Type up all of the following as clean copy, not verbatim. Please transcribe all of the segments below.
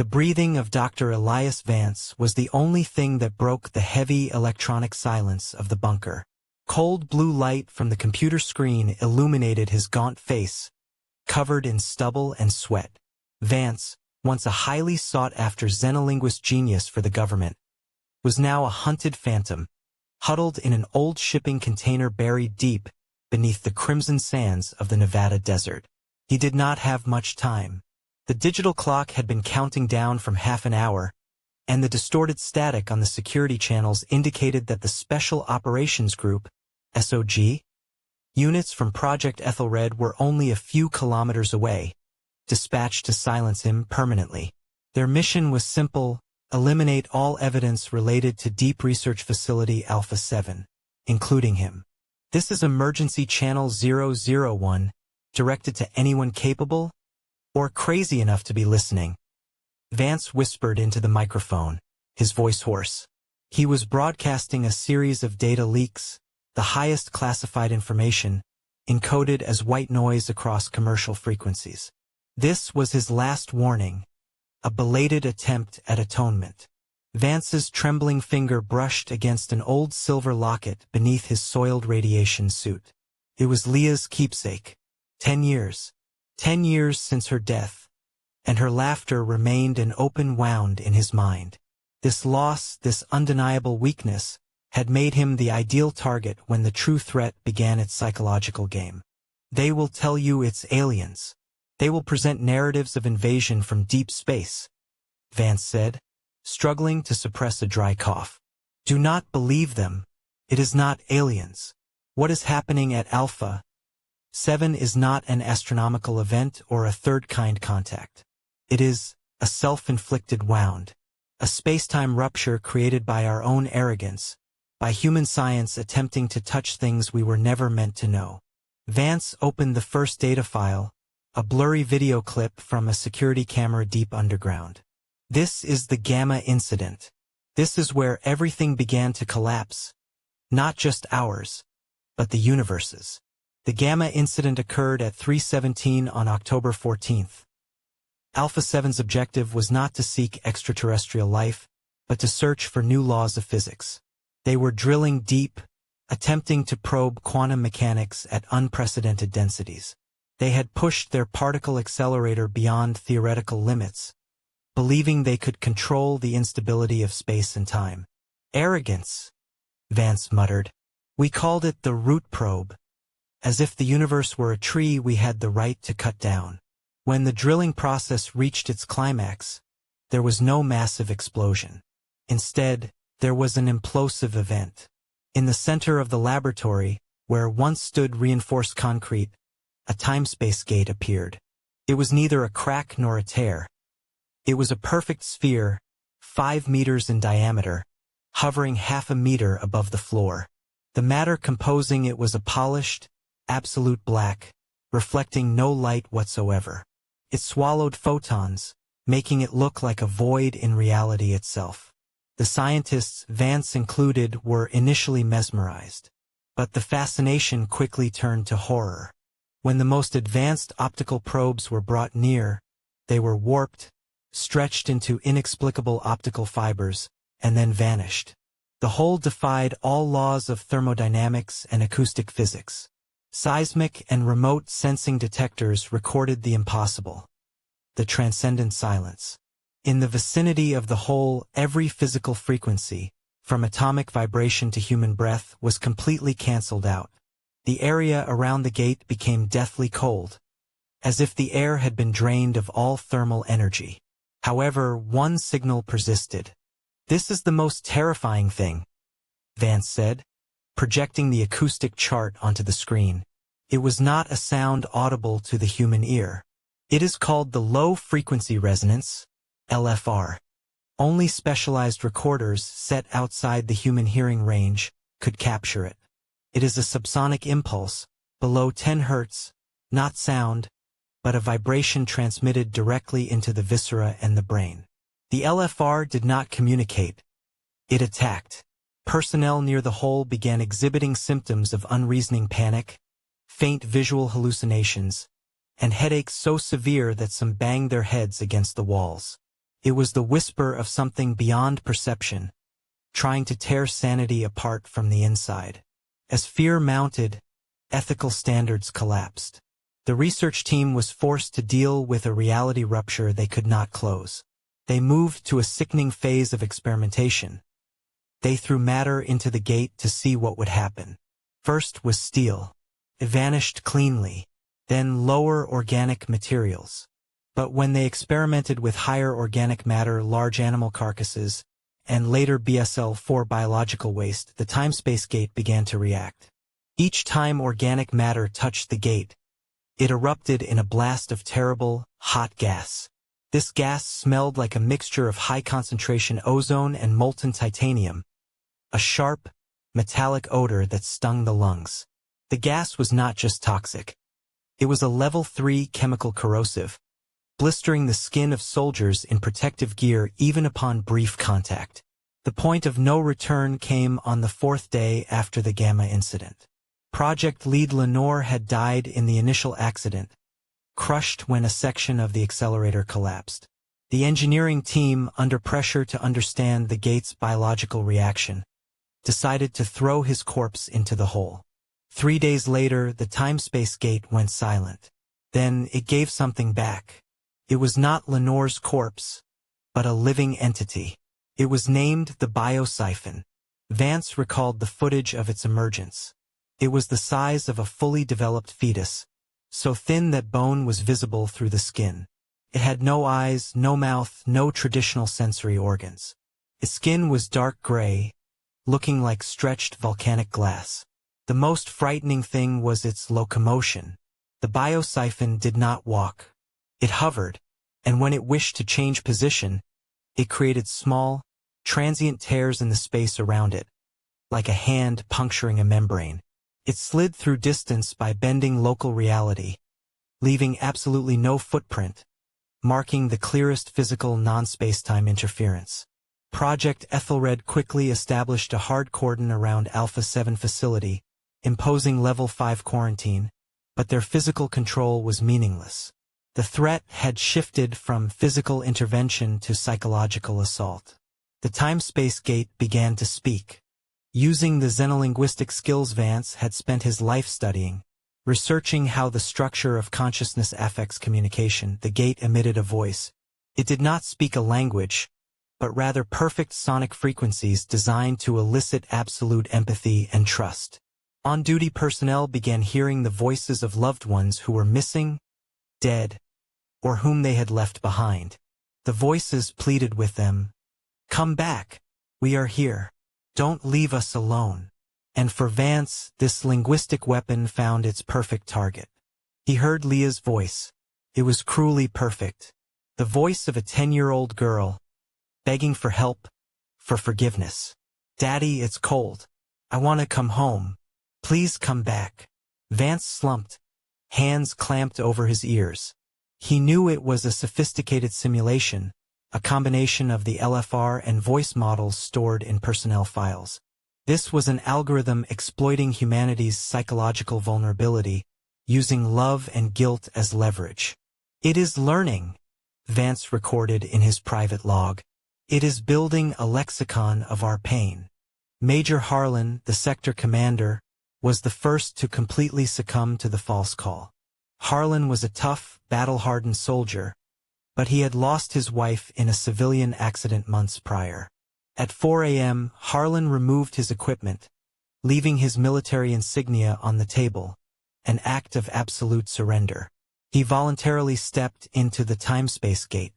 The breathing of Dr. Elias Vance was the only thing that broke the heavy electronic silence of the bunker. Cold blue light from the computer screen illuminated his gaunt face, covered in stubble and sweat. Vance, once a highly sought-after xenolinguist genius for the government, was now a hunted phantom, huddled in an old shipping container buried deep beneath the crimson sands of the Nevada desert. He did not have much time. The digital clock had been counting down from half an hour, and the distorted static on the security channels indicated that the Special Operations Group, SOG, units from Project Aethelred were only a few kilometers away, dispatched to silence him permanently. Their mission was simple: eliminate all evidence related to Deep Research Facility Alpha 7, including him. This is Emergency Channel 001, directed to anyone capable or crazy enough to be listening. Vance whispered into the microphone, his voice hoarse. He was broadcasting a series of data leaks, the highest classified information, encoded as white noise across commercial frequencies. This was his last warning, a belated attempt at atonement. Vance's trembling finger brushed against an old silver locket beneath his soiled radiation suit. It was Leah's keepsake. 10 years. 10 years since her death, and her laughter remained an open wound in his mind. This loss, this undeniable weakness, had made him the ideal target when the true threat began its psychological game. They will tell you it's aliens. They will present narratives of invasion from deep space, Vance said, struggling to suppress a dry cough. Do not believe them. It is not aliens. What is happening at Alpha 7 is not an astronomical event or a third-kind contact. It is a self-inflicted wound, a space-time rupture created by our own arrogance, by human science attempting to touch things we were never meant to know. Vance opened the first data file, a blurry video clip from a security camera deep underground. This is the Gamma incident. This is where everything began to collapse. Not just ours, but the universe's. The Gamma incident occurred at 3:17 on October 14th. Alpha 7's objective was not to seek extraterrestrial life, but to search for new laws of physics. They were drilling deep, attempting to probe quantum mechanics at unprecedented densities. They had pushed their particle accelerator beyond theoretical limits, believing they could control the instability of space and time. Arrogance, Vance muttered. We called it the root probe. As if the universe were a tree we had the right to cut down. When the drilling process reached its climax, there was no massive explosion. Instead, there was an implosive event. In the center of the laboratory, where once stood reinforced concrete, a time-space gate appeared. It was neither a crack nor a tear. It was a perfect sphere, 5 meters in diameter, hovering half a meter above the floor. The matter composing it was a polished, absolute black, reflecting no light whatsoever. It swallowed photons, making it look like a void in reality itself. The scientists, Vance included, were initially mesmerized. But the fascination quickly turned to horror. When the most advanced optical probes were brought near, they were warped, stretched into inexplicable optical fibers, and then vanished. The whole defied all laws of thermodynamics and acoustic physics. Seismic and remote sensing detectors recorded the impossible. The transcendent silence. In the vicinity of the hole, every physical frequency, from atomic vibration to human breath, was completely cancelled out. The area around the gate became deathly cold, as if the air had been drained of all thermal energy. However, one signal persisted. This is the most terrifying thing, Vance said, projecting the acoustic chart onto the screen. It was not a sound audible to the human ear. It is called the low-frequency resonance, LFR. Only specialized recorders set outside the human hearing range could capture it. It is a subsonic impulse, below 10 Hz, not sound, but a vibration transmitted directly into the viscera and the brain. The LFR did not communicate. It attacked. Personnel near the hole began exhibiting symptoms of unreasoning panic, faint visual hallucinations, and headaches so severe that some banged their heads against the walls. It was the whisper of something beyond perception, trying to tear sanity apart from the inside. As fear mounted, ethical standards collapsed. The research team was forced to deal with a reality rupture they could not close. They moved to a sickening phase of experimentation. They threw matter into the gate to see what would happen. First was steel. It vanished cleanly. Then lower organic materials. But when they experimented with higher organic matter, large animal carcasses, and later BSL-4 biological waste, the time-space gate began to react. Each time organic matter touched the gate, it erupted in a blast of terrible, hot gas. This gas smelled like a mixture of high-concentration ozone and molten titanium, a sharp, metallic odor that stung the lungs. The gas was not just toxic. It was a level 3 chemical corrosive, blistering the skin of soldiers in protective gear even upon brief contact. The point of no return came on the 4th day after the Gamma incident. Project lead Lenore had died in the initial accident, crushed when a section of the accelerator collapsed. The engineering team, under pressure to understand the gate's biological reaction, decided to throw his corpse into the hole. 3 days later, the time-space gate went silent. Then it gave something back. It was not Lenore's corpse, but a living entity. It was named the biosiphon. Vance recalled the footage of its emergence. It was the size of a fully developed fetus, so thin that bone was visible through the skin. It had no eyes, no mouth, no traditional sensory organs. Its skin was dark gray, looking like stretched volcanic glass. The most frightening thing was its locomotion. The biosiphon did not walk. It hovered, and when it wished to change position, it created small, transient tears in the space around it, like a hand puncturing a membrane. It slid through distance by bending local reality, leaving absolutely no footprint, marking the clearest physical non-space-time interference. Project Aethelred quickly established a hard cordon around Alpha 7 facility, imposing level 5 quarantine, but their physical control was meaningless. The threat had shifted from physical intervention to psychological assault. The time-space gate began to speak. Using the xenolinguistic skills Vance had spent his life studying, researching how the structure of consciousness affects communication, the gate emitted a voice. It did not speak a language, but rather perfect sonic frequencies designed to elicit absolute empathy and trust. On-duty personnel began hearing the voices of loved ones who were missing, dead, or whom they had left behind. The voices pleaded with them, "Come back. We are here. Don't leave us alone." And for Vance, this linguistic weapon found its perfect target. He heard Leah's voice. It was cruelly perfect. The voice of a 10-year-old girl, begging for help, for forgiveness. "Daddy, it's cold. I want to come home. Please come back." Vance slumped, hands clamped over his ears. He knew it was a sophisticated simulation, a combination of the LFR and voice models stored in personnel files. This was an algorithm exploiting humanity's psychological vulnerability, using love and guilt as leverage. "It is learning," Vance recorded in his private log. "It is building a lexicon of our pain." Major Harlan, the sector commander, was the first to completely succumb to the false call. Harlan was a tough, battle-hardened soldier, but he had lost his wife in a civilian accident months prior. At 4 a.m., Harlan removed his equipment, leaving his military insignia on the table, an act of absolute surrender. He voluntarily stepped into the time-space gate.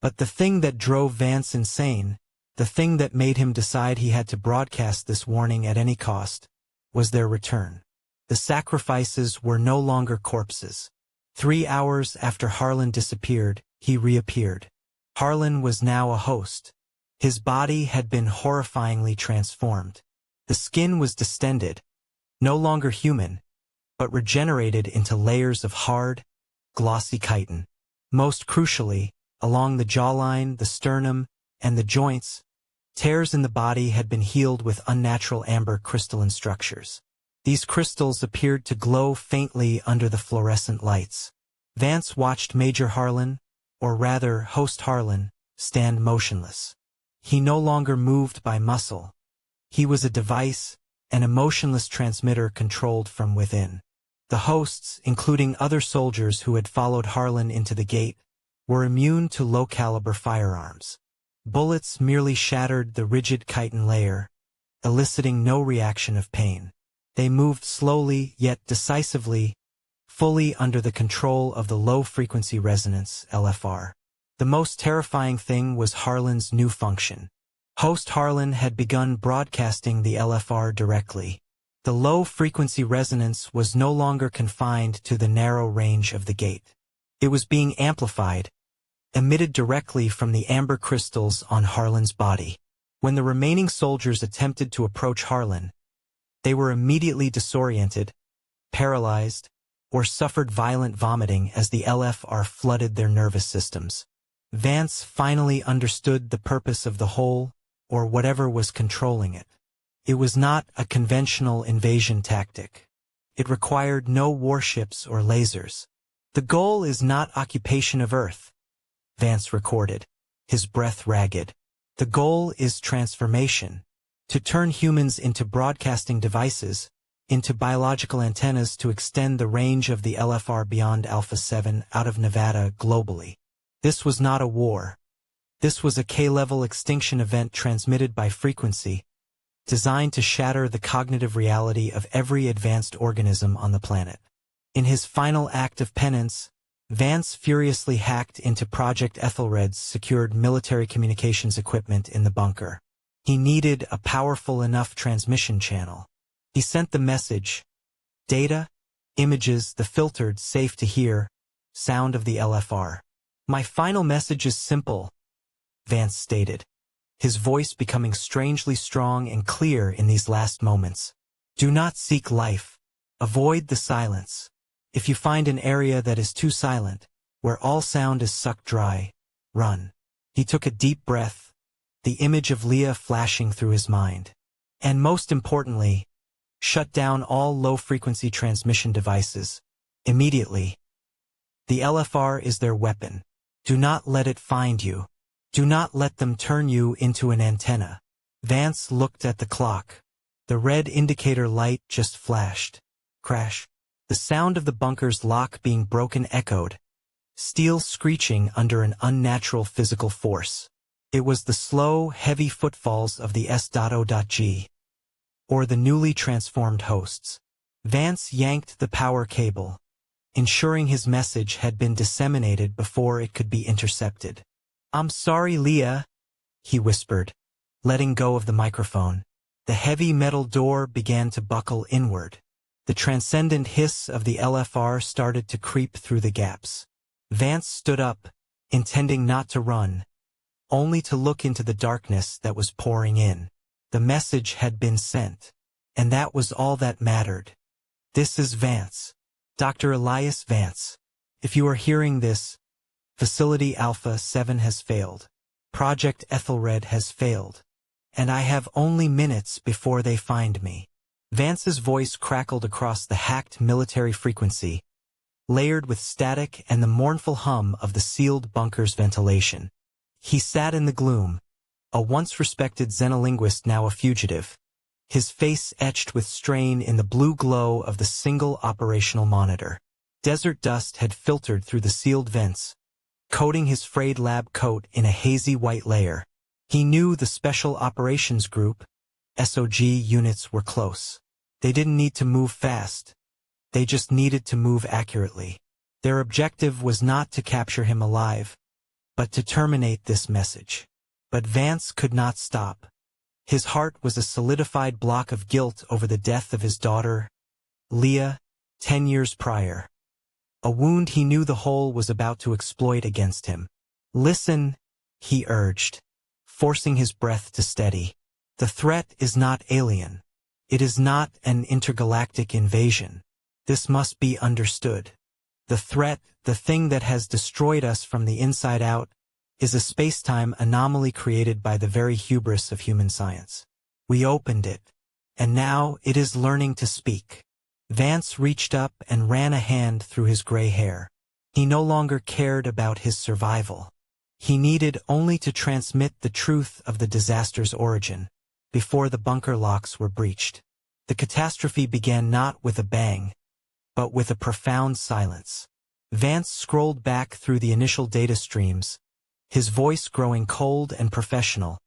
But the thing that drove Vance insane, the thing that made him decide he had to broadcast this warning at any cost, was their return. The sacrifices were no longer corpses. 3 hours after Harlan disappeared, he reappeared. Harlan was now a host. His body had been horrifyingly transformed. The skin was distended, no longer human, but regenerated into layers of hard, glossy chitin. Most crucially, along the jawline, the sternum, and the joints, tears in the body had been healed with unnatural amber crystalline structures. These crystals appeared to glow faintly under the fluorescent lights. Vance watched Major Harlan, or rather Host Harlan, stand motionless. He no longer moved by muscle. He was a device, an emotionless transmitter controlled from within. The hosts, including other soldiers who had followed Harlan into the gate, were immune to low-caliber firearms. Bullets merely shattered the rigid chitin layer, eliciting no reaction of pain. They moved slowly yet decisively, fully under the control of the low-frequency resonance, LFR. The most terrifying thing was Harlan's new function. Host Harlan had begun broadcasting the LFR directly. The low-frequency resonance was no longer confined to the narrow range of the gate. It was being amplified, emitted directly from the amber crystals on Harlan's body. When the remaining soldiers attempted to approach Harlan, they were immediately disoriented, paralyzed, or suffered violent vomiting as the LFR flooded their nervous systems. Vance finally understood the purpose of the whole, or whatever was controlling it. It was not a conventional invasion tactic. It required no warships or lasers. The goal is not occupation of Earth, Vance recorded, his breath ragged. The goal is transformation. To turn humans into broadcasting devices, into biological antennas to extend the range of the LFR beyond Alpha 7 out of Nevada globally. This was not a war. This was a K-level extinction event transmitted by frequency, designed to shatter the cognitive reality of every advanced organism on the planet. In his final act of penance, Vance furiously hacked into Project Aethelred's secured military communications equipment in the bunker. He needed a powerful enough transmission channel. He sent the message, data, images, the filtered, safe to hear, sound of the LFR. My final message is simple, Vance stated, his voice becoming strangely strong and clear in these last moments. Do not seek life. Avoid the silence. If you find an area that is too silent, where all sound is sucked dry, run. He took a deep breath, the image of Leah flashing through his mind. And most importantly, shut down all low-frequency transmission devices, immediately. The LFR is their weapon. Do not let it find you. Do not let them turn you into an antenna. Vance looked at the clock. The red indicator light just flashed. Crash. The sound of the bunker's lock being broken echoed, steel screeching under an unnatural physical force. It was the slow, heavy footfalls of the S.O.G, or the newly transformed hosts. Vance yanked the power cable, ensuring his message had been disseminated before it could be intercepted. I'm sorry, Leah, he whispered, letting go of the microphone. The heavy metal door began to buckle inward. The transcendent hiss of the LFR started to creep through the gaps. Vance stood up, intending not to run, only to look into the darkness that was pouring in. The message had been sent, and that was all that mattered. This is Vance. Dr. Elias Vance. If you are hearing this, Facility Alpha 7 has failed. Project Aethelred has failed. And I have only minutes before they find me. Vance's voice crackled across the hacked military frequency, layered with static and the mournful hum of the sealed bunker's ventilation. He sat in the gloom, a once-respected xenolinguist now a fugitive, his face etched with strain in the blue glow of the single operational monitor. Desert dust had filtered through the sealed vents, coating his frayed lab coat in a hazy white layer. He knew the Special Operations Group, SOG units were close. They didn't need to move fast. They just needed to move accurately. Their objective was not to capture him alive, but to terminate this message. But Vance could not stop. His heart was a solidified block of guilt over the death of his daughter, Leah, 10 years prior. A wound he knew the whole was about to exploit against him. Listen, he urged, forcing his breath to steady. The threat is not alien. It is not an intergalactic invasion. This must be understood. The threat, the thing that has destroyed us from the inside out, is a space-time anomaly created by the very hubris of human science. We opened it, and now it is learning to speak. Vance reached up and ran a hand through his gray hair. He no longer cared about his survival. He needed only to transmit the truth of the disaster's origin, before the bunker locks were breached. The catastrophe began not with a bang, but with a profound silence. Vance scrolled back through the initial data streams, his voice growing cold and professional,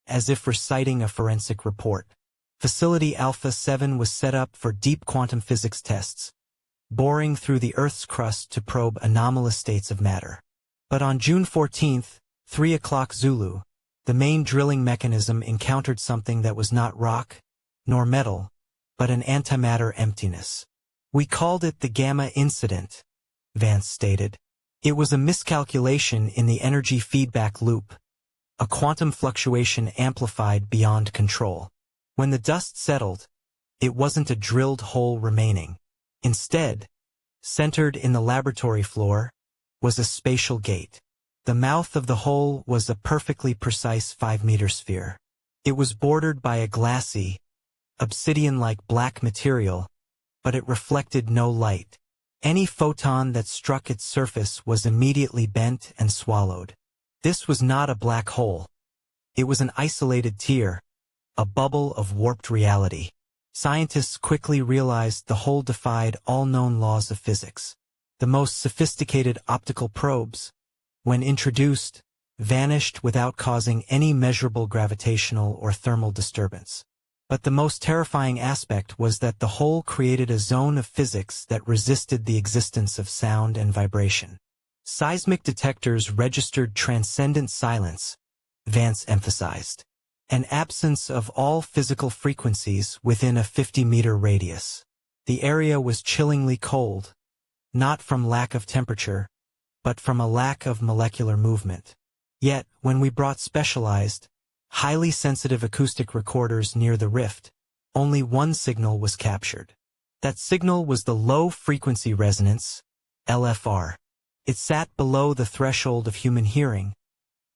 as if reciting a forensic report. Facility Alpha 7 was set up for deep quantum physics tests, boring through the Earth's crust to probe anomalous states of matter. But on June 14, 3 o'clock Zulu, the main drilling mechanism encountered something that was not rock, nor metal, but an antimatter emptiness. "We called it the Gamma Incident," Vance stated. "It was a miscalculation in the energy feedback loop, a quantum fluctuation amplified beyond control. When the dust settled, it wasn't a drilled hole remaining. Instead, centered in the laboratory floor, was a spatial gate. The mouth of the hole was a perfectly precise 5-meter sphere. It was bordered by a glassy, obsidian-like black material, but it reflected no light. Any photon that struck its surface was immediately bent and swallowed. This was not a black hole. It was an isolated tear, a bubble of warped reality. Scientists quickly realized the hole defied all known laws of physics. The most sophisticated optical probes, when introduced, vanished without causing any measurable gravitational or thermal disturbance. But the most terrifying aspect was that the hole created a zone of physics that resisted the existence of sound and vibration. Seismic detectors registered transcendent silence, Vance emphasized. An absence of all physical frequencies within a 50-meter radius. The area was chillingly cold, not from lack of temperature, but from a lack of molecular movement. Yet, when we brought specialized, highly sensitive acoustic recorders near the rift, only one signal was captured. That signal was the low-frequency resonance, LFR. It sat below the threshold of human hearing,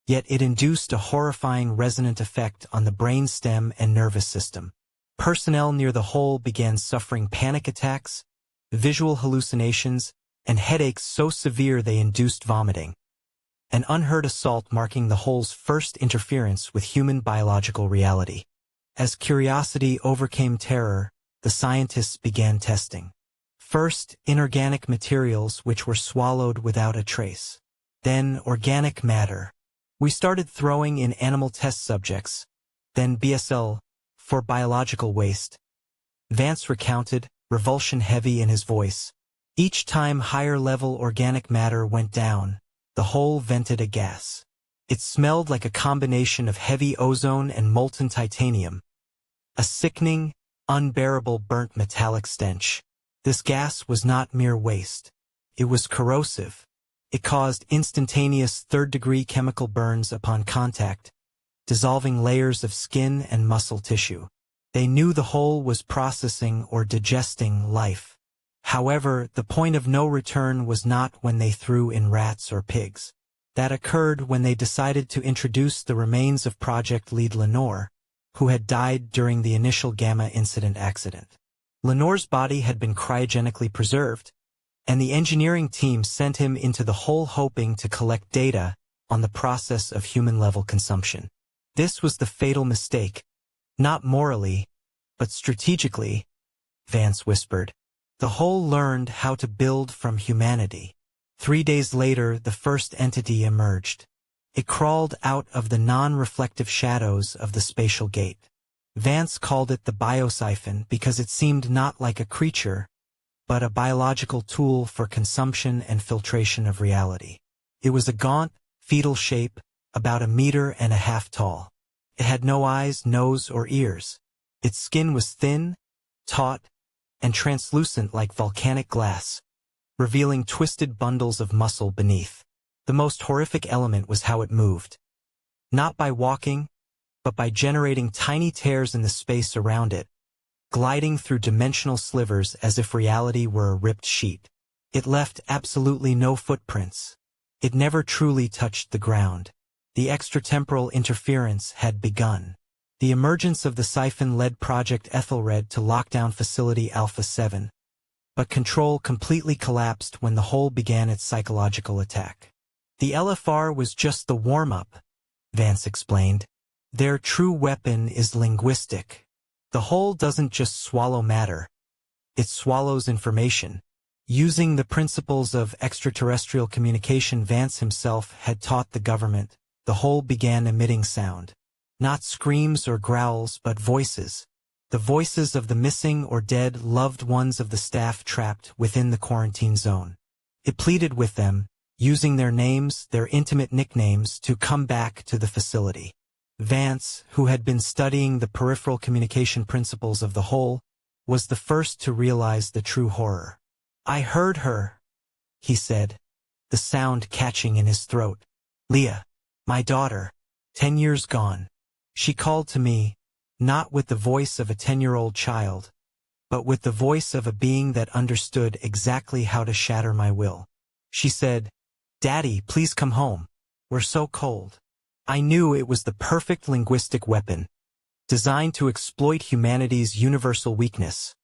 yet it induced a horrifying resonant effect on the brainstem and nervous system. Personnel near the hole began suffering panic attacks, visual hallucinations, and headaches so severe they induced vomiting. An unheard assault marking the hole's first interference with human biological reality. As curiosity overcame terror, the scientists began testing. First, inorganic materials which were swallowed without a trace. Then, organic matter. We started throwing in animal test subjects, then BSL, for biological waste. Vance recounted, revulsion heavy in his voice. Each time higher-level organic matter went down, the hole vented a gas. It smelled like a combination of heavy ozone and molten titanium. A sickening, unbearable burnt metallic stench. This gas was not mere waste. It was corrosive. It caused instantaneous third-degree chemical burns upon contact, dissolving layers of skin and muscle tissue. They knew the hole was processing or digesting life. However, the point of no return was not when they threw in rats or pigs. That occurred when they decided to introduce the remains of Project Lead Lenore, who had died during the initial Gamma Incident accident. Lenore's body had been cryogenically preserved, and the engineering team sent him into the hole hoping to collect data on the process of human-level consumption. This was the fatal mistake, not morally, but strategically, Vance whispered. The hole learned how to build from humanity. 3 days later, the first entity emerged. It crawled out of the non-reflective shadows of the spatial gate. Vance called it the biosiphon because it seemed not like a creature, but a biological tool for consumption and filtration of reality. It was a gaunt, fetal shape, about 1.5 meters tall. It had no eyes, nose, or ears. Its skin was thin, taut, and translucent like volcanic glass, revealing twisted bundles of muscle beneath. The most horrific element was how it moved. Not by walking, but by generating tiny tears in the space around it, gliding through dimensional slivers as if reality were a ripped sheet. It left absolutely no footprints. It never truly touched the ground. The extratemporal interference had begun. The emergence of the siphon led Project Aethelred to lock down Facility Alpha 7, but control completely collapsed when the hole began its psychological attack. The LFR was just the warm-up, Vance explained. Their true weapon is linguistic. The whole doesn't just swallow matter. It swallows information. Using the principles of extraterrestrial communication Vance himself had taught the government, the whole began emitting sound. Not screams or growls, but voices. The voices of the missing or dead loved ones of the staff trapped within the quarantine zone. It pleaded with them, using their names, their intimate nicknames, to come back to the facility. Vance, who had been studying the peripheral communication principles of the whole, was the first to realize the true horror. "I heard her," he said, the sound catching in his throat. "Leah, my daughter, 10 years gone. She called to me, not with the voice of a 10-year-old child, but with the voice of a being that understood exactly how to shatter my will. She said, 'Daddy, please come home. We're so cold.' I knew it was the perfect linguistic weapon, designed to exploit humanity's universal weakness,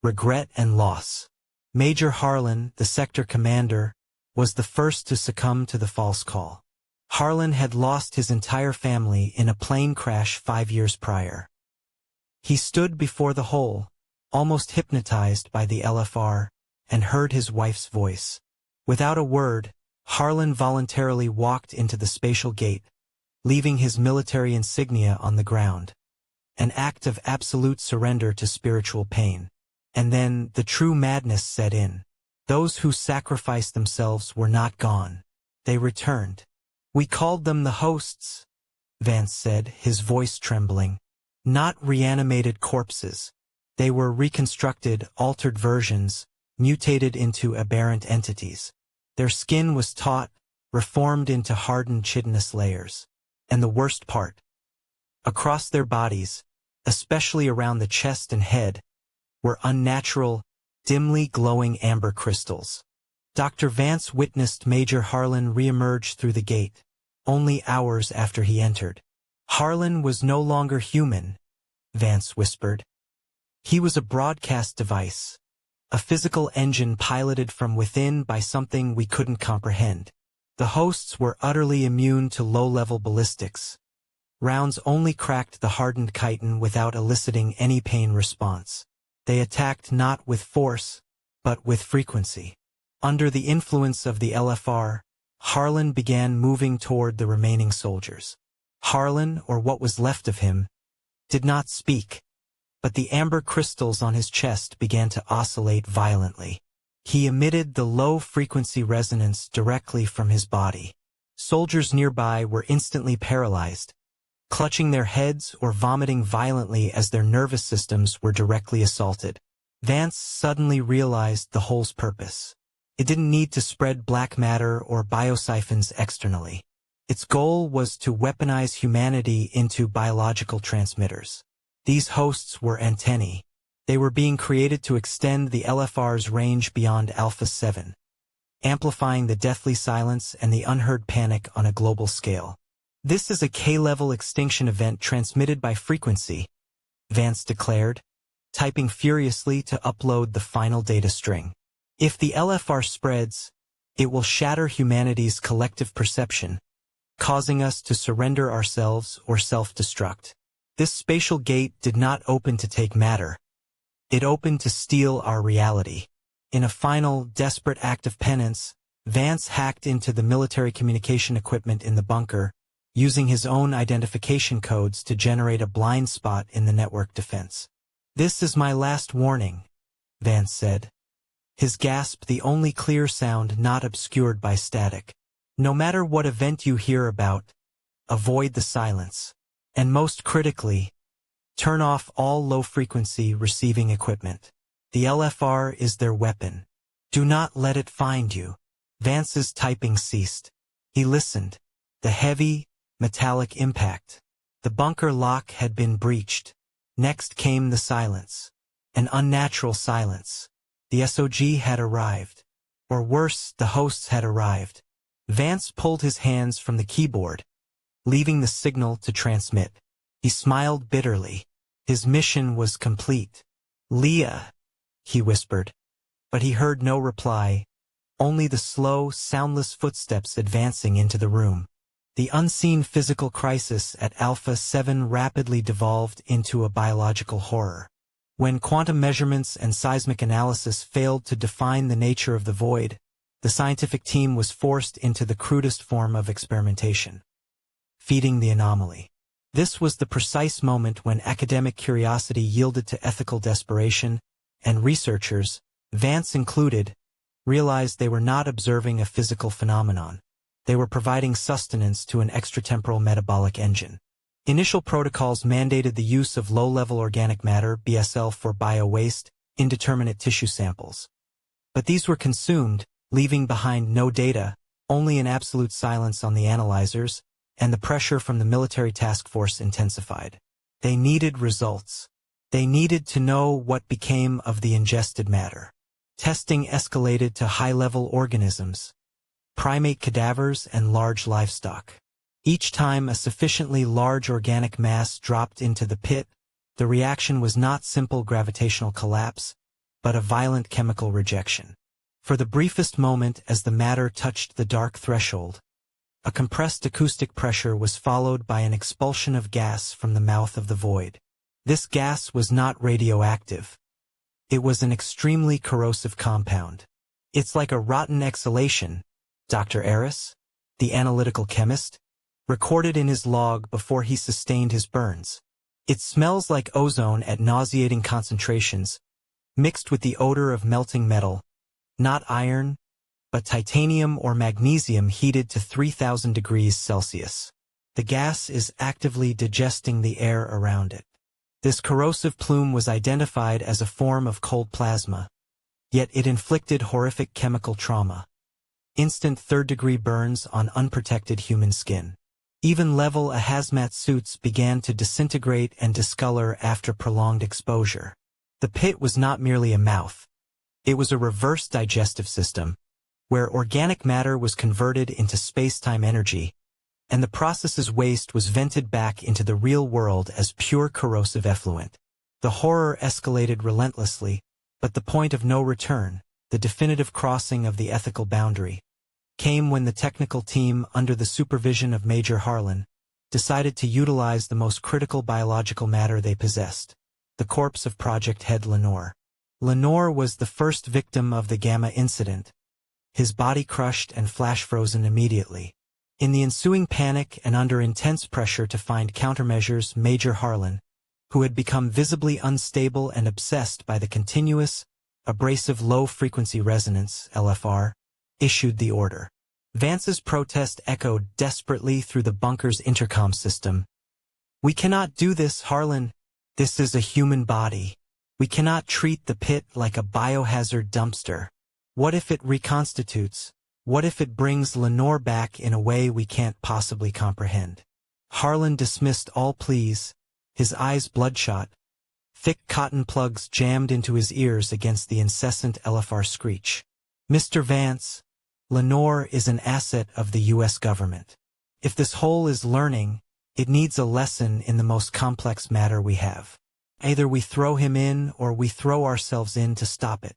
regret and loss. Major Harlan, the sector commander, was the first to succumb to the false call. Harlan had lost his entire family in a plane crash 5 years prior. He stood before the hole, almost hypnotized by the LFR, and heard his wife's voice. Without a word, Harlan voluntarily walked into the spatial gate, leaving his military insignia on the ground. An act of absolute surrender to spiritual pain. And then the true madness set in. Those who sacrificed themselves were not gone. They returned. "We called them the hosts," Vance said, his voice trembling. "Not reanimated corpses. They were reconstructed, altered versions, mutated into aberrant entities. Their skin was taut, reformed into hardened chitinous layers. And the worst part, across their bodies, especially around the chest and head, were unnatural, dimly glowing amber crystals." Dr. Vance witnessed Major Harlan reemerge through the gate, only hours after he entered. "Harlan was no longer human," Vance whispered. "He was a broadcast device, a physical engine piloted from within by something we couldn't comprehend. The hosts were utterly immune to low-level ballistics. Rounds only cracked the hardened chitin without eliciting any pain response. They attacked not with force, but with frequency. Under the influence of the LFR, Harlan began moving toward the remaining soldiers. Harlan, or what was left of him, did not speak, but the amber crystals on his chest began to oscillate violently. He emitted the low-frequency resonance directly from his body. Soldiers nearby were instantly paralyzed, clutching their heads or vomiting violently as their nervous systems were directly assaulted. Vance suddenly realized the whole's purpose. It didn't need to spread black matter or biosiphons externally. Its goal was to weaponize humanity into biological transmitters. These hosts were antennae. They were being created to extend the LFR's range beyond Alpha 7, amplifying the deathly silence and the unheard panic on a global scale. "This is a K-level extinction event transmitted by frequency," Vance declared, typing furiously to upload the final data string. "If the LFR spreads, it will shatter humanity's collective perception, causing us to surrender ourselves or self-destruct. This spatial gate did not open to take matter. It opened to steal our reality." In a final, desperate act of penance, Vance hacked into the military communication equipment in the bunker, using his own identification codes to generate a blind spot in the network defense. "This is my last warning," Vance said, his gasp the only clear sound not obscured by static. "No matter what event you hear about, avoid the silence. And most critically, turn off all low-frequency receiving equipment. The LFR is their weapon. Do not let it find you." Vance's typing ceased. He listened. The heavy, metallic impact. The bunker lock had been breached. Next came the silence. An unnatural silence. The SOG had arrived. Or worse, the hosts had arrived. Vance pulled his hands from the keyboard, leaving the signal to transmit. He smiled bitterly. His mission was complete. "Leah," he whispered. But he heard no reply, only the slow, soundless footsteps advancing into the room. The unseen physical crisis at Alpha 7 rapidly devolved into a biological horror. When quantum measurements and seismic analysis failed to define the nature of the void, the scientific team was forced into the crudest form of experimentation: feeding the anomaly. This was the precise moment when academic curiosity yielded to ethical desperation, and researchers, Vance included, realized they were not observing a physical phenomenon. They were providing sustenance to an extratemporal metabolic engine. Initial protocols mandated the use of low-level organic matter (BSL) for bio-waste, indeterminate tissue samples. But these were consumed, leaving behind no data, only an absolute silence on the analyzers, and the pressure from the military task force intensified. They needed results. They needed to know what became of the ingested matter. Testing escalated to high-level organisms, primate cadavers and large livestock. Each time a sufficiently large organic mass dropped into the pit, the reaction was not simple gravitational collapse, but a violent chemical rejection. For the briefest moment as the matter touched the dark threshold, a compressed acoustic pressure was followed by an expulsion of gas from the mouth of the void. This gas was not radioactive. It was an extremely corrosive compound. "It's like a rotten exhalation," Dr. Eris, the analytical chemist, recorded in his log before he sustained his burns. "It smells like ozone at nauseating concentrations, mixed with the odor of melting metal, not iron, but titanium or magnesium heated to 3,000 degrees Celsius. The gas is actively digesting the air around it." This corrosive plume was identified as a form of cold plasma, yet it inflicted horrific chemical trauma. Instant third-degree burns on unprotected human skin. Even level A hazmat suits began to disintegrate and discolor after prolonged exposure. The pit was not merely a mouth. It was a reverse digestive system, where organic matter was converted into space-time energy, and the process's waste was vented back into the real world as pure corrosive effluent. The horror escalated relentlessly, but the point of no return, the definitive crossing of the ethical boundary, came when the technical team, under the supervision of Major Harlan, decided to utilize the most critical biological matter they possessed: the corpse of Project Head Lenore. Lenore was the first victim of the Gamma incident, his body crushed and flash-frozen immediately. In the ensuing panic and under intense pressure to find countermeasures, Major Harlan, who had become visibly unstable and obsessed by the continuous, abrasive low-frequency resonance, LFR, issued the order. Vance's protest echoed desperately through the bunker's intercom system. "We cannot do this, Harlan. This is a human body. We cannot treat the pit like a biohazard dumpster. What if it reconstitutes? What if it brings Lenore back in a way we can't possibly comprehend?" Harlan dismissed all pleas, his eyes bloodshot, thick cotton plugs jammed into his ears against the incessant LFR screech. "Mr. Vance, Lenore is an asset of the U.S. government. If this whole is learning, it needs a lesson in the most complex matter we have. Either we throw him in or we throw ourselves in to stop it."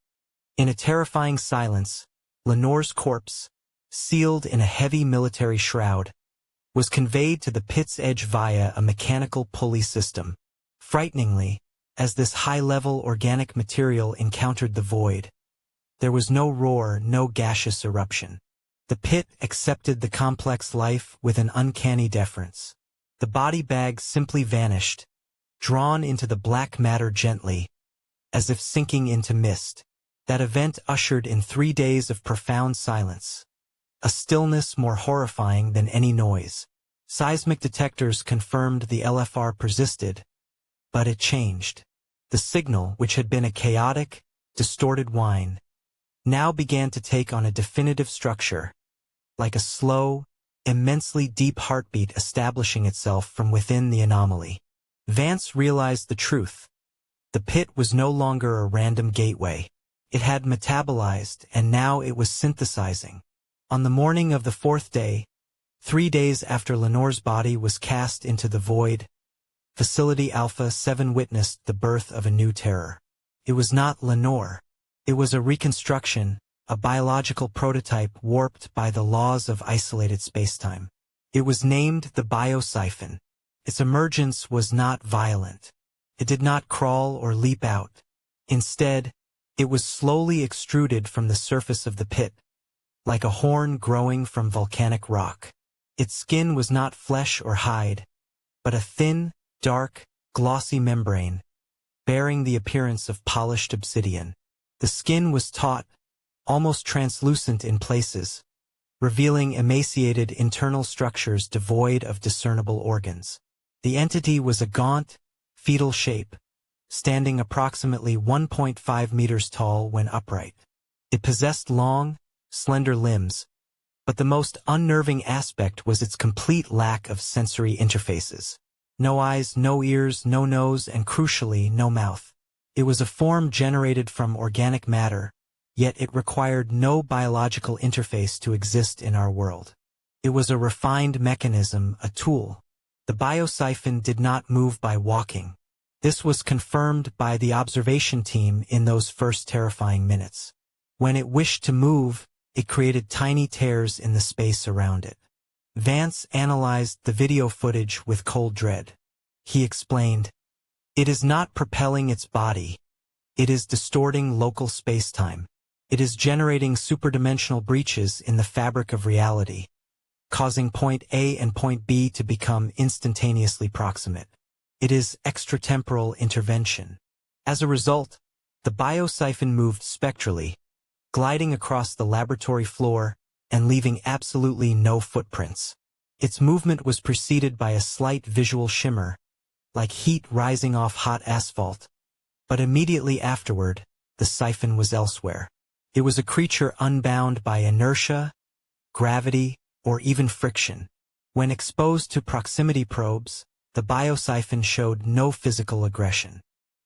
In a terrifying silence, Lenore's corpse, sealed in a heavy military shroud, was conveyed to the pit's edge via a mechanical pulley system. Frighteningly, as this high-level organic material encountered the void, there was no roar, no gaseous eruption. The pit accepted the complex life with an uncanny deference. The body bag simply vanished, drawn into the black matter gently, as if sinking into mist. That event ushered in 3 days of profound silence, a stillness more horrifying than any noise. Seismic detectors confirmed the LFR persisted, but it changed. The signal, which had been a chaotic, distorted whine, now began to take on a definitive structure, like a slow, immensely deep heartbeat establishing itself from within the anomaly. Vance realized the truth. The pit was no longer a random gateway. It had metabolized, and now it was synthesizing. On the morning of the 4th day, 3 days after Lenore's body was cast into the void, Facility Alpha 7 witnessed the birth of a new terror. It was not Lenore. It was a reconstruction, a biological prototype warped by the laws of isolated spacetime. It was named the biosiphon. Its emergence was not violent. It did not crawl or leap out. Instead, it was slowly extruded from the surface of the pit, like a horn growing from volcanic rock. Its skin was not flesh or hide, but a thin, dark, glossy membrane, bearing the appearance of polished obsidian. The skin was taut, almost translucent in places, revealing emaciated internal structures devoid of discernible organs. The entity was a gaunt, fetal shape, standing approximately 1.5 meters tall when upright. It possessed long, slender limbs, but the most unnerving aspect was its complete lack of sensory interfaces. No eyes, no ears, no nose, and crucially, no mouth. It was a form generated from organic matter, yet it required no biological interface to exist in our world. It was a refined mechanism, a tool. The biosiphon did not move by walking. This was confirmed by the observation team in those first terrifying minutes. When it wished to move, it created tiny tears in the space around it. Vance analyzed the video footage with cold dread. He explained, "It is not propelling its body. It is distorting local spacetime. It is generating superdimensional breaches in the fabric of reality, causing point A and point B to become instantaneously proximate. It is extratemporal intervention." As a result, the biosiphon moved spectrally, gliding across the laboratory floor and leaving absolutely no footprints. Its movement was preceded by a slight visual shimmer, like heat rising off hot asphalt, but immediately afterward, the siphon was elsewhere. It was a creature unbound by inertia, gravity, or even friction. When exposed to proximity probes, the biosiphon showed no physical aggression.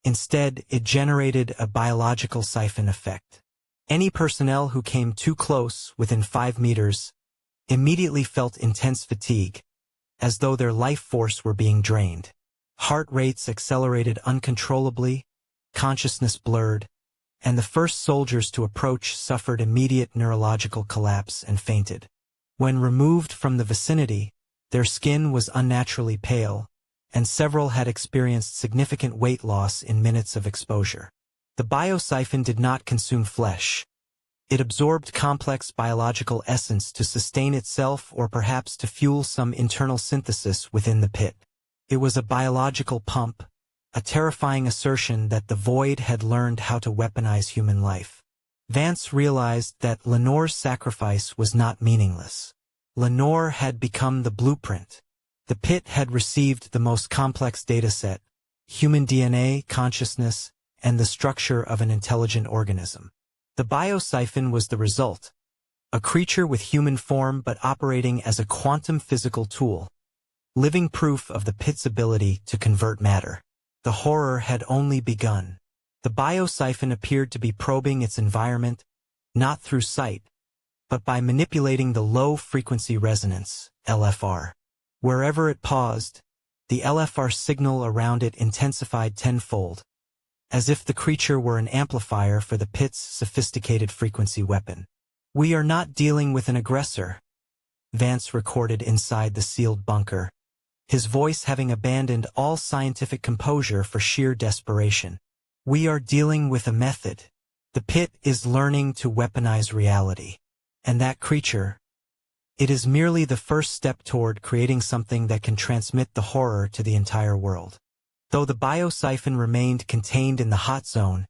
Instead, it generated a biological siphon effect. Any personnel who came too close, within 5 meters, immediately felt intense fatigue, as though their life force were being drained. Heart rates accelerated uncontrollably, consciousness blurred, and the first soldiers to approach suffered immediate neurological collapse and fainted. When removed from the vicinity, their skin was unnaturally pale, and several had experienced significant weight loss in minutes of exposure. The biosiphon did not consume flesh. It absorbed complex biological essence to sustain itself or perhaps to fuel some internal synthesis within the pit. It was a biological pump, a terrifying assertion that the void had learned how to weaponize human life. Vance realized that Lenore's sacrifice was not meaningless. Lenore had become the blueprint. The pit had received the most complex dataset, human DNA, consciousness, and the structure of an intelligent organism. The biosiphon was the result, a creature with human form but operating as a quantum physical tool, living proof of the pit's ability to convert matter. The horror had only begun. The biosiphon appeared to be probing its environment, not through sight, but by manipulating the low-frequency resonance, LFR. Wherever it paused, the LFR signal around it intensified tenfold, as if the creature were an amplifier for the pit's sophisticated frequency weapon. "We are not dealing with an aggressor," Vance recorded inside the sealed bunker, his voice having abandoned all scientific composure for sheer desperation. "We are dealing with a method. The pit is learning to weaponize reality. And that creature, it is merely the first step toward creating something that can transmit the horror to the entire world." Though the biosiphon remained contained in the hot zone,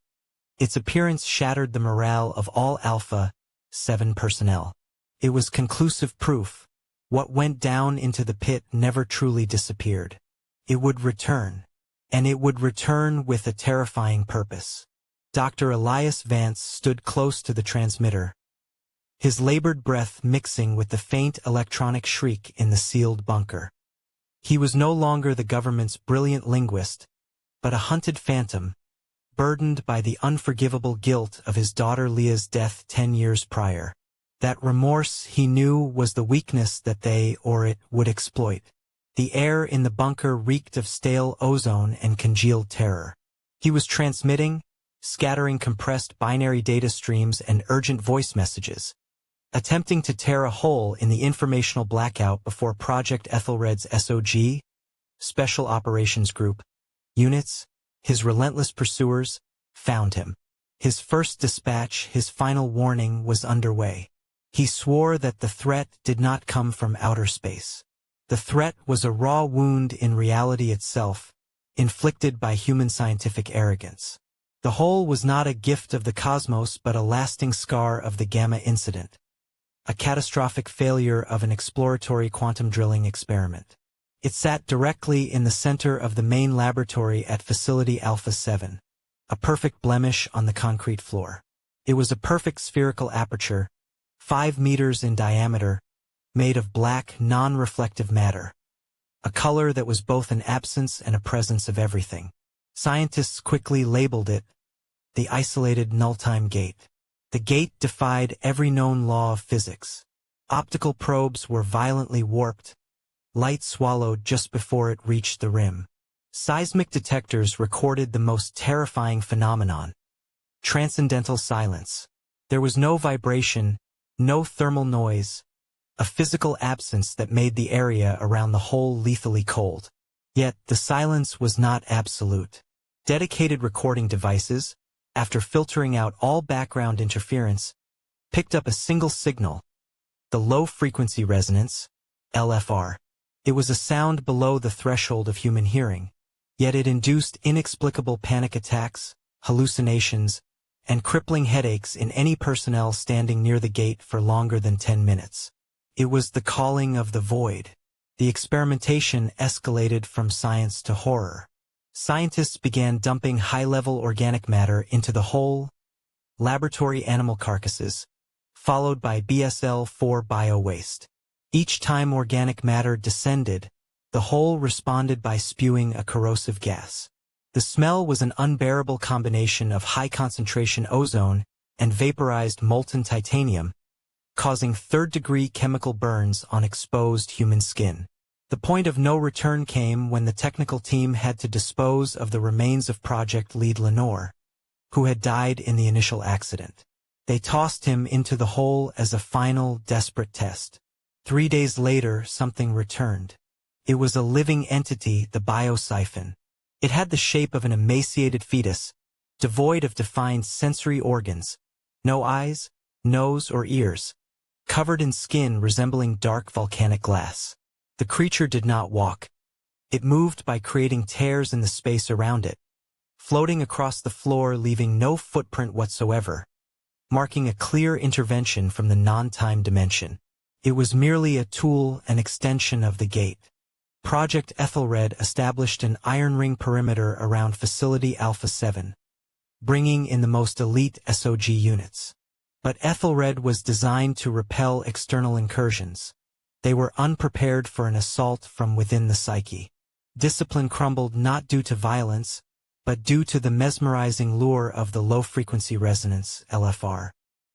its appearance shattered the morale of all Alpha 7 personnel. It was conclusive proof. What went down into the pit never truly disappeared. It would return. And it would return with a terrifying purpose. Dr. Elias Vance stood close to the transmitter, his labored breath mixing with the faint electronic shriek in the sealed bunker. He was no longer the government's brilliant linguist, but a hunted phantom, burdened by the unforgivable guilt of his daughter Leah's death 10 years prior. That remorse, he knew, was the weakness that they, or it, would exploit. The air in the bunker reeked of stale ozone and congealed terror. He was transmitting, scattering compressed binary data streams and urgent voice messages, attempting to tear a hole in the informational blackout before Project Aethelred's SOG, Special Operations Group, units, his relentless pursuers, found him. His first dispatch, his final warning, was underway. He swore that the threat did not come from outer space. The threat was a raw wound in reality itself, inflicted by human scientific arrogance. The hole was not a gift of the cosmos but a lasting scar of the Gamma incident, a catastrophic failure of an exploratory quantum drilling experiment. It sat directly in the center of the main laboratory at Facility Alpha 7, a perfect blemish on the concrete floor. It was a perfect spherical aperture, 5 meters in diameter, made of black, non-reflective matter, a color that was both an absence and a presence of everything. Scientists quickly labeled it the isolated null-time gate. The gate defied every known law of physics. Optical probes were violently warped, light swallowed just before it reached the rim. Seismic detectors recorded the most terrifying phenomenon: transcendental silence. There was no vibration, no thermal noise, a physical absence that made the area around the hole lethally cold. Yet the silence was not absolute. Dedicated recording devices, after filtering out all background interference, picked up a single signal, the low-frequency resonance, LFR. It was a sound below the threshold of human hearing, yet it induced inexplicable panic attacks, hallucinations, and crippling headaches in any personnel standing near the gate for longer than 10 minutes. It was the calling of the void. The experimentation escalated from science to horror. Scientists began dumping high-level organic matter into the hole, laboratory animal carcasses, followed by BSL-4 bio-waste. Each time organic matter descended, the hole responded by spewing a corrosive gas. The smell was an unbearable combination of high-concentration ozone and vaporized molten titanium, causing third-degree chemical burns on exposed human skin. The point of no return came when the technical team had to dispose of the remains of project lead Lenore, who had died in the initial accident. They tossed him into the hole as a final, desperate test. 3 days later, something returned. It was a living entity, the biosiphon. It had the shape of an emaciated fetus, devoid of defined sensory organs, no eyes, nose, or ears, covered in skin resembling dark volcanic glass. The creature did not walk. It moved by creating tears in the space around it, floating across the floor leaving no footprint whatsoever, marking a clear intervention from the non-time dimension. It was merely a tool, an extension of the gate. Project Aethelred established an iron ring perimeter around Facility Alpha 7, bringing in the most elite SOG units. But Aethelred was designed to repel external incursions. They were unprepared for an assault from within the psyche. Discipline crumbled not due to violence, but due to the mesmerizing lure of the low-frequency resonance, LFR.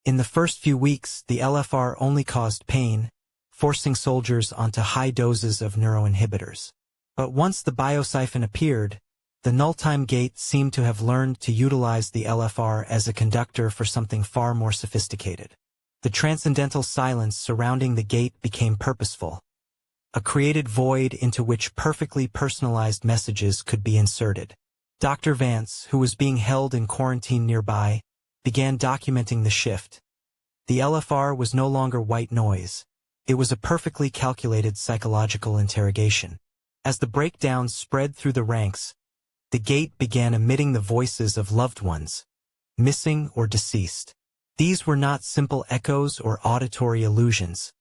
In the first few weeks, the LFR only caused pain, forcing soldiers onto high doses of neuroinhibitors. But once the biosiphon appeared, the null-time gate seemed to have learned to utilize the LFR as a conductor for something far more sophisticated. The transcendental silence surrounding the gate became purposeful, a created void into which perfectly personalized messages could be inserted. Dr. Vance, who was being held in quarantine nearby, began documenting the shift. The LFR was no longer white noise. It was a perfectly calculated psychological interrogation. As the breakdown spread through the ranks, the gate began emitting the voices of loved ones, missing or deceased. These were not simple echoes or auditory illusions.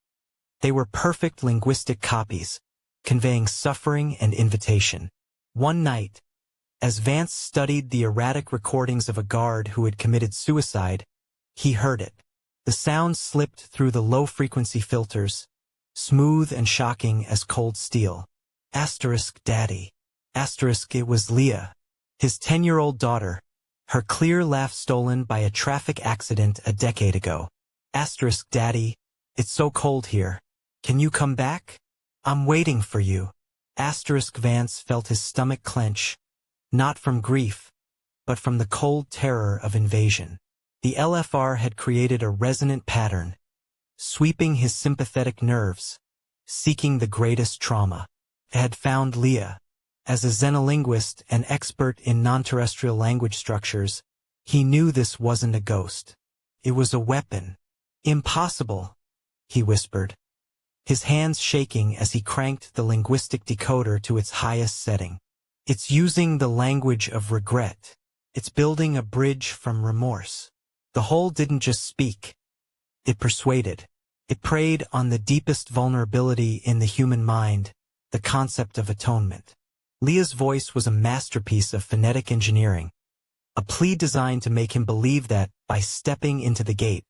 They were perfect linguistic copies, conveying suffering and invitation. One night, as Vance studied the erratic recordings of a guard who had committed suicide, he heard it. The sound slipped through the low-frequency filters, smooth and shocking as cold steel. Daddy. It was Leah, his 10-year-old daughter, her clear laugh stolen by a traffic accident a decade ago. Daddy, it's so cold here. Can you come back? I'm waiting for you. Vance felt his stomach clench, not from grief, but from the cold terror of invasion. The LFR had created a resonant pattern, sweeping his sympathetic nerves, seeking the greatest trauma. It had found Leah. As a xenolinguist and expert in non-terrestrial language structures, he knew this wasn't a ghost. It was a weapon. Impossible, he whispered, his hands shaking as he cranked the linguistic decoder to its highest setting. It's using the language of regret. It's building a bridge from remorse. The whole didn't just speak. It persuaded. It preyed on the deepest vulnerability in the human mind, the concept of atonement. Leah's voice was a masterpiece of phonetic engineering, a plea designed to make him believe that, by stepping into the gate,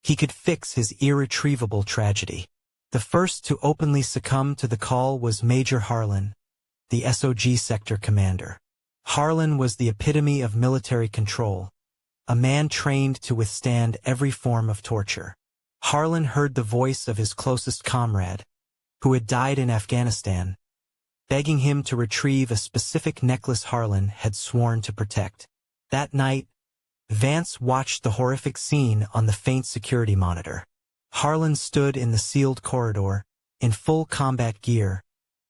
he could fix his irretrievable tragedy. The first to openly succumb to the call was Major Harlan, the SOG sector commander. Harlan was the epitome of military control, a man trained to withstand every form of torture. Harlan heard the voice of his closest comrade, who had died in Afghanistan, begging him to retrieve a specific necklace Harlan had sworn to protect. That night, Vance watched the horrific scene on the faint security monitor. Harlan stood in the sealed corridor, in full combat gear,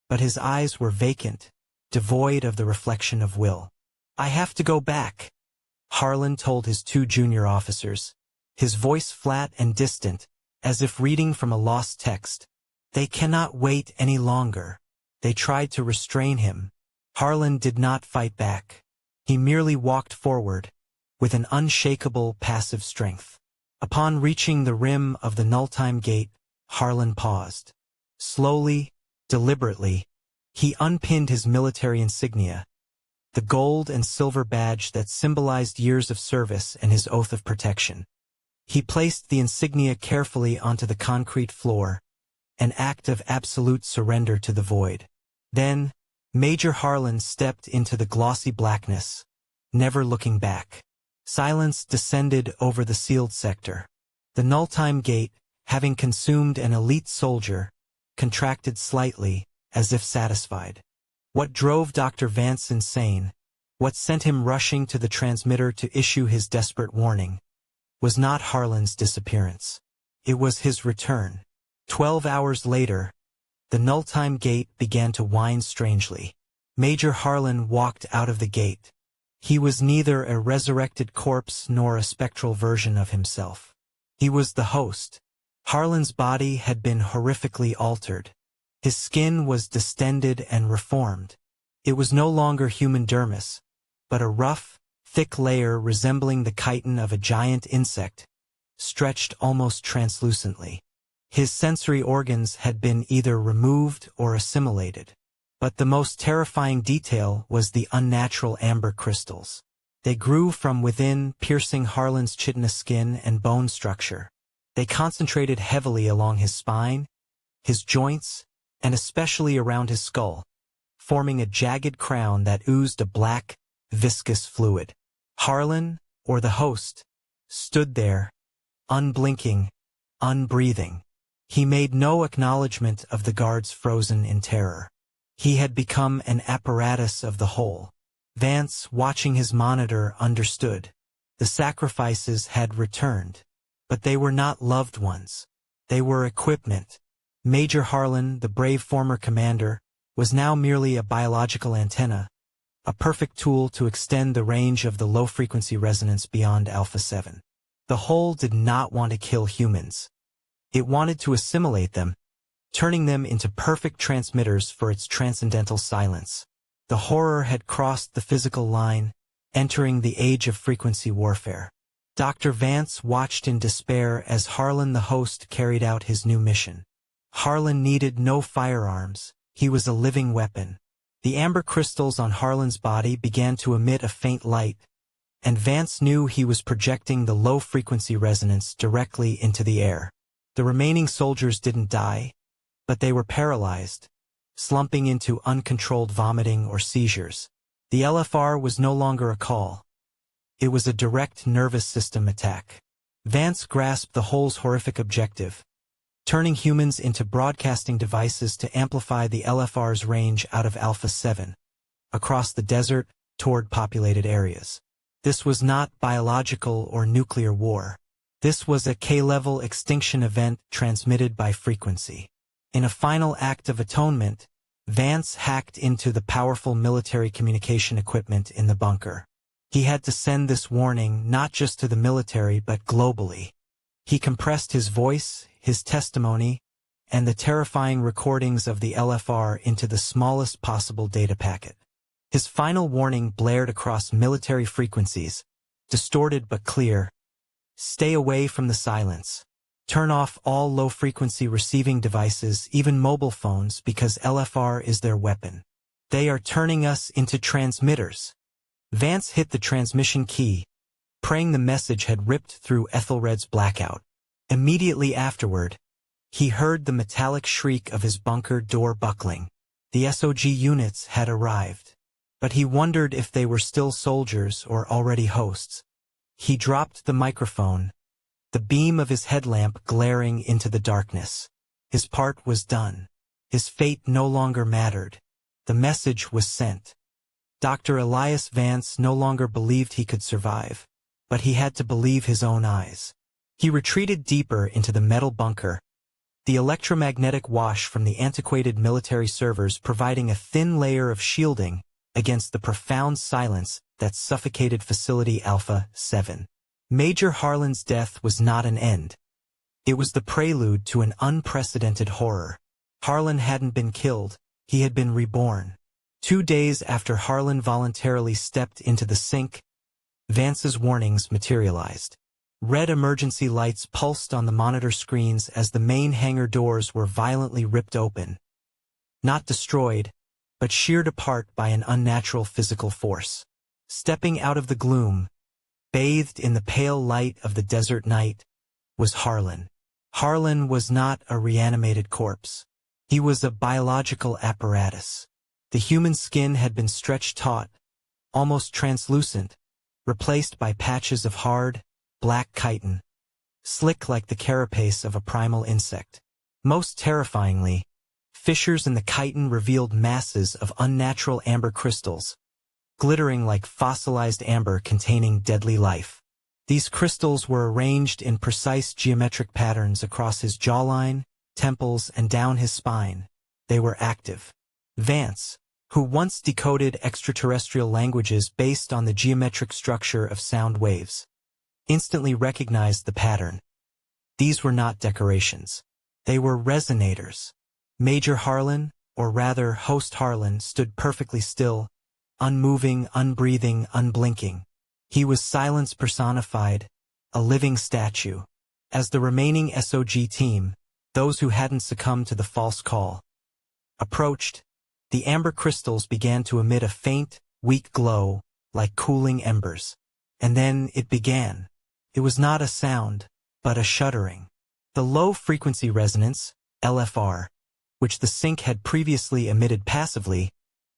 but his eyes were vacant, devoid of the reflection of will. "I have to go back," Harlan told his 2 junior officers, his voice flat and distant, as if reading from a lost text. "They cannot wait any longer." They tried to restrain him. Harlan did not fight back. He merely walked forward, with an unshakable passive strength. Upon reaching the rim of the null-time gate, Harlan paused. Slowly, deliberately, he unpinned his military insignia, the gold and silver badge that symbolized years of service and his oath of protection. He placed the insignia carefully onto the concrete floor, an act of absolute surrender to the void. Then, Major Harlan stepped into the glossy blackness, never looking back. Silence descended over the sealed sector. The null-time gate, having consumed an elite soldier, contracted slightly, as if satisfied. What drove Dr. Vance insane, what sent him rushing to the transmitter to issue his desperate warning, was not Harlan's disappearance. It was his return. 12 hours later, the null-time gate began to whine strangely. Major Harlan walked out of the gate. He was neither a resurrected corpse nor a spectral version of himself. He was the host. Harlan's body had been horrifically altered. His skin was distended and reformed. It was no longer human dermis, but a rough, thick layer resembling the chitin of a giant insect, stretched almost translucently. His sensory organs had been either removed or assimilated. But the most terrifying detail was the unnatural amber crystals. They grew from within, piercing Harlan's chitinous skin and bone structure. They concentrated heavily along his spine, his joints, and especially around his skull, forming a jagged crown that oozed a black, viscous fluid. Harlan, or the host, stood there, unblinking, unbreathing. He made no acknowledgement of the guards frozen in terror. He had become an apparatus of the whole. Vance, watching his monitor, understood. The sacrifices had returned. But they were not loved ones. They were equipment. Major Harlan, the brave former commander, was now merely a biological antenna, a perfect tool to extend the range of the low-frequency resonance beyond Alpha 7. The whole did not want to kill humans. It wanted to assimilate them, turning them into perfect transmitters for its transcendental silence. The horror had crossed the physical line, entering the age of frequency warfare. Dr. Vance watched in despair as Harlan the host carried out his new mission. Harlan needed no firearms. He was a living weapon. The amber crystals on Harlan's body began to emit a faint light, and Vance knew he was projecting the low-frequency resonance directly into the air. The remaining soldiers didn't die, but they were paralyzed, slumping into uncontrolled vomiting or seizures. The LFR was no longer a call. It was a direct nervous system attack. Vance grasped the whole's horrific objective, turning humans into broadcasting devices to amplify the LFR's range out of Alpha 7, across the desert, toward populated areas. This was not biological or nuclear war. This was a K-level extinction event transmitted by frequency. In a final act of atonement, Vance hacked into the powerful military communication equipment in the bunker. He had to send this warning not just to the military but globally. He compressed his voice, his testimony, and the terrifying recordings of the LFR into the smallest possible data packet. His final warning blared across military frequencies, distorted but clear. Stay away from the silence. Turn off all low-frequency receiving devices, even mobile phones, because LFR is their weapon. They are turning us into transmitters. Vance hit the transmission key, praying the message had ripped through Aethelred's blackout. Immediately afterward, he heard the metallic shriek of his bunker door buckling. The SOG units had arrived. But he wondered if they were still soldiers or already hosts. He dropped the microphone, the beam of his headlamp glaring into the darkness. His part was done. His fate no longer mattered. The message was sent. Dr. Elias Vance no longer believed he could survive, but he had to believe his own eyes. He retreated deeper into the metal bunker, the electromagnetic wash from the antiquated military servers providing a thin layer of shielding against the profound silence that suffocated Facility Alpha 7. Major Harlan's death was not an end. It was the prelude to an unprecedented horror. Harlan hadn't been killed, he had been reborn. 2 days after Harlan voluntarily stepped into the sink, Vance's warnings materialized. Red emergency lights pulsed on the monitor screens as the main hangar doors were violently ripped open. Not destroyed, but sheared apart by an unnatural physical force. Stepping out of the gloom, bathed in the pale light of the desert night, was Harlan. Harlan was not a reanimated corpse. He was a biological apparatus. The human skin had been stretched taut, almost translucent, replaced by patches of hard, black chitin, slick like the carapace of a primal insect. Most terrifyingly, fissures in the chitin revealed masses of unnatural amber crystals, glittering like fossilized amber containing deadly life. These crystals were arranged in precise geometric patterns across his jawline, temples, and down his spine. They were active. Vance, who once decoded extraterrestrial languages based on the geometric structure of sound waves, instantly recognized the pattern. These were not decorations. They were resonators. Major Harlan, or rather Host Harlan, stood perfectly still, unmoving, unbreathing, unblinking. He was silence personified, a living statue. As the remaining SOG team, those who hadn't succumbed to the false call, approached, the amber crystals began to emit a faint, weak glow, like cooling embers. And then it began. It was not a sound, but a shuddering. The low-frequency resonance, LFR, which the sink had previously emitted passively,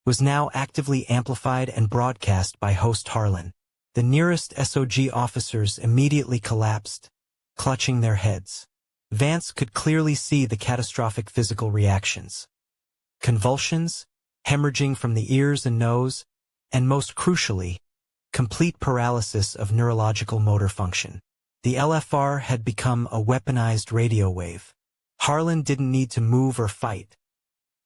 was now actively amplified and broadcast by Host Harlan. The nearest SOG officers immediately collapsed, clutching their heads. Vance could clearly see the catastrophic physical reactions. Convulsions, hemorrhaging from the ears and nose, and most crucially, complete paralysis of neurological motor function. The LFR had become a weaponized radio wave. Harlan didn't need to move or fight.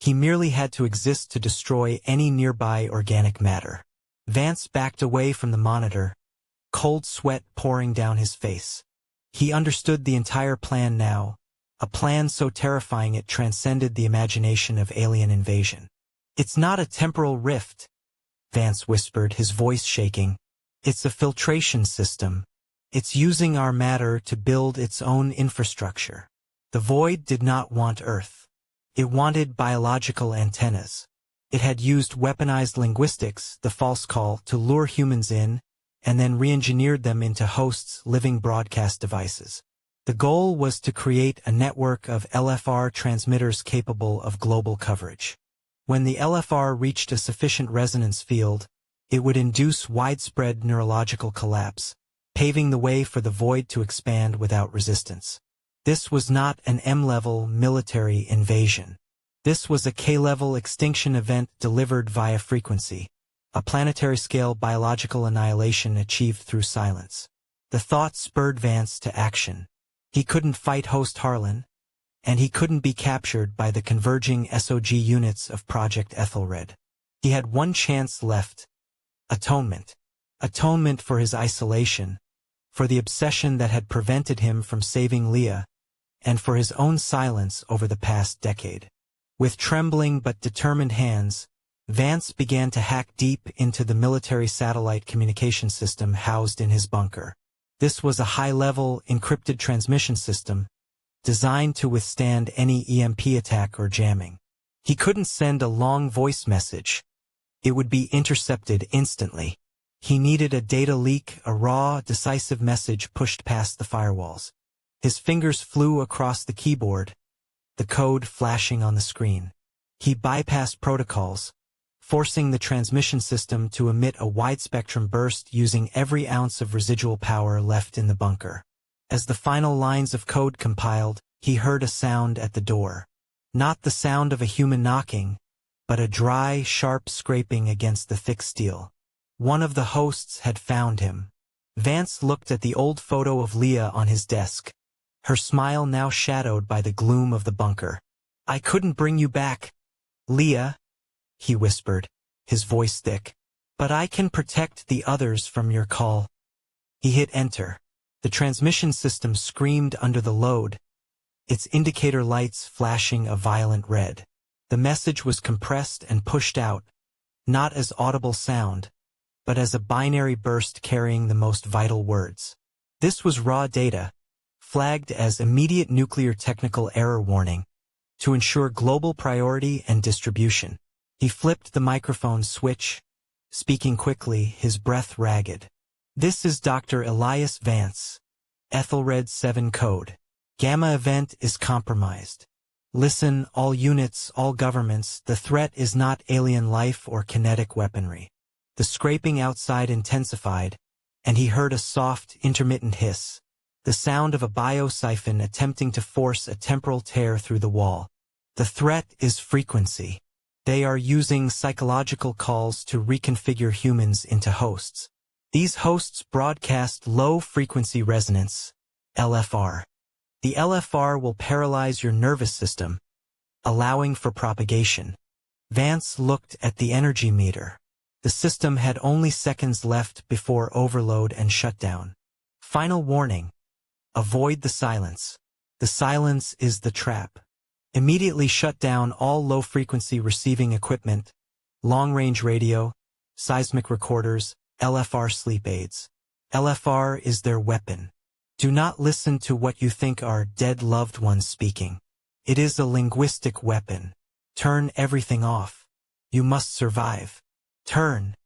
He merely had to exist to destroy any nearby organic matter. Vance backed away from the monitor, cold sweat pouring down his face. He understood the entire plan now, a plan so terrifying it transcended the imagination of alien invasion. "It's not a temporal rift," Vance whispered, his voice shaking. "It's a filtration system. It's using our matter to build its own infrastructure." The Void did not want Earth. It wanted biological antennas. It had used weaponized linguistics, the false call, to lure humans in, and then re-engineered them into hosts' living broadcast devices. The goal was to create a network of LFR transmitters capable of global coverage. When the LFR reached a sufficient resonance field, it would induce widespread neurological collapse, paving the way for the Void to expand without resistance. This was not an M-level military invasion. This was a K-level extinction event delivered via frequency. a planetary-scale biological annihilation achieved through silence. The thought spurred Vance to action. He couldn't fight Host Harlan, and he couldn't be captured by the converging SOG units of Project Aethelred. He had one chance left: atonement. Atonement for his isolation, for the obsession that had prevented him from saving Leah, and for his own silence over the past decade. With trembling but determined hands, Vance began to hack deep into the military satellite communication system housed in his bunker. This was a high-level, encrypted transmission system, designed to withstand any EMP attack or jamming. He couldn't send a long voice message. It would be intercepted instantly. He needed a data leak, a raw, decisive message pushed past the firewalls. His fingers flew across the keyboard, the code flashing on the screen. He bypassed protocols, forcing the transmission system to emit a wide-spectrum burst using every ounce of residual power left in the bunker. As the final lines of code compiled, he heard a sound at the door. Not the sound of a human knocking, but a dry, sharp scraping against the thick steel. One of the hosts had found him. Vance looked at the old photo of Leah on his desk, her smile now shadowed by the gloom of the bunker. "I couldn't bring you back, Leah," he whispered, his voice thick. "But I can protect the others from your call." He hit enter. The transmission system screamed under the load, its indicator lights flashing a violent red. The message was compressed and pushed out, not as audible sound, but as a binary burst carrying the most vital words. This was raw data, flagged as immediate nuclear technical error warning, to ensure global priority and distribution. He flipped the microphone switch, speaking quickly, his breath ragged. "This is Dr. Elias Vance. Aethelred 7 code. Gamma event is compromised. Listen, all units, all governments, the threat is not alien life or kinetic weaponry." The scraping outside intensified, and he heard a soft, intermittent hiss, the sound of a biosiphon attempting to force a temporal tear through the wall. "The threat is frequency. They are using psychological calls to reconfigure humans into hosts. These hosts broadcast low-frequency resonance, LFR. The LFR will paralyze your nervous system, allowing for propagation." Vance looked at the energy meter. The system had only seconds left before overload and shutdown. Final warning: avoid the silence. The silence is the trap. Immediately shut down all low-frequency receiving equipment, long-range radio, seismic recorders, LFR sleep aids. LFR is their weapon. Do not listen to what you think are dead loved ones speaking. It is a linguistic weapon. Turn everything off. You must survive. Turn.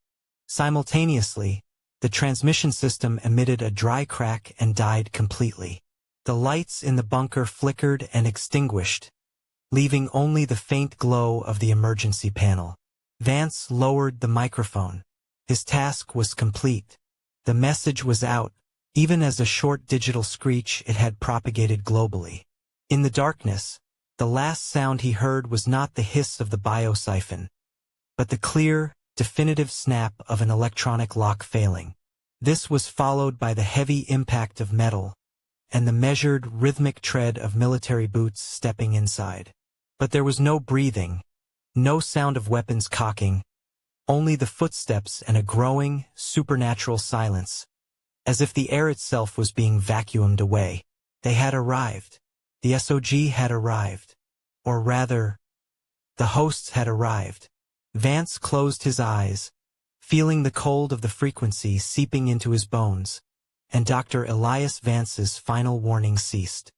Simultaneously, the transmission system emitted a dry crack and died completely. The lights in the bunker flickered and extinguished, leaving only the faint glow of the emergency panel. Vance lowered the microphone. His task was complete. The message was out, even as a short digital screech it had propagated globally. In the darkness, the last sound he heard was not the hiss of the biosiphon, but the clear, definitive snap of an electronic lock failing. This was followed by the heavy impact of metal, and the measured, rhythmic tread of military boots stepping inside. But there was no breathing, no sound of weapons cocking, only the footsteps and a growing, supernatural silence, as if the air itself was being vacuumed away. They had arrived. The SOG had arrived. Or rather, the hosts had arrived. Vance closed his eyes, feeling the cold of the frequency seeping into his bones, and Dr. Elias Vance's final warning ceased.